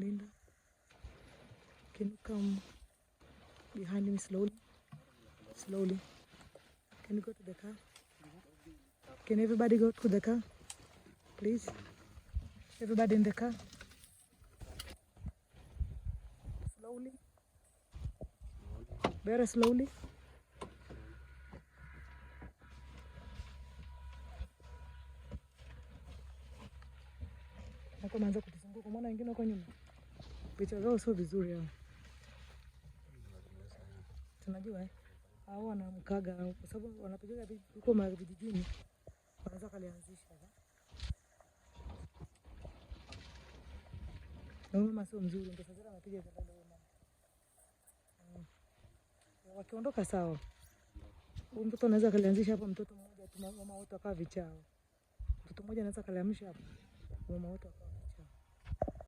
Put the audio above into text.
Linda. Can you come behind me slowly? Slowly. Can you go to the car? Can everybody go to the car? Please. Everybody in the car. Slowly. Very slowly. Nako manza kutuzunguka. Mwana wengine wako nyuma. Picha zao sio vizuri hao. Tunajua hao wanamkaga kwa sababu wanapiga huko vijijini. Wanaweza kalianzisha. Na mama sio mzuri, ndio sasa anapiga kelele mama. Wakiondoka sawa. Huyu mtoto anaweza kalianzisha hapa, mtoto mmoja tu, mama wote wakawa vichao. Mtoto mmoja anaweza kaliamsha hapa. Mama wote wakawa